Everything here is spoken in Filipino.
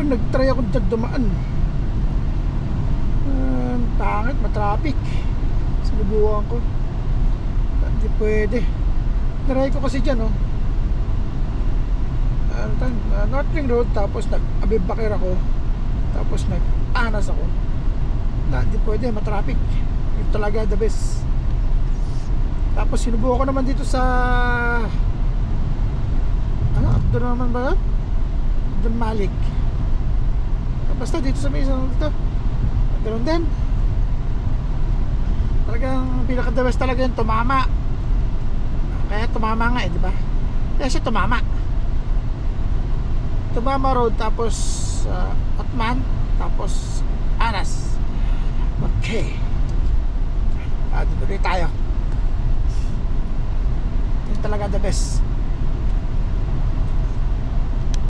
Pag nag-try ako dyan dumaan, pangit, matraffic. Sinubukan ko, hindi pwede. Naray ko kasi dyan, oh, North Ring Road, tapos nag-Abib Bakir ako, tapos nag-Anas ako. Hindi pwede, matraffic. Yun talaga the best. Tapos sinubukan ko naman dito sa Abdul naman ba yun? Abdul Malik. Basta dito sa may isang dito, ganoon din. Talagang pinaka-the best talaga yung tumama. Kaya tumama nga, di ba? Kaya siya tumama Road, tapos Atman, tapos Anas. Okay, dito tayo. Yun talaga the best.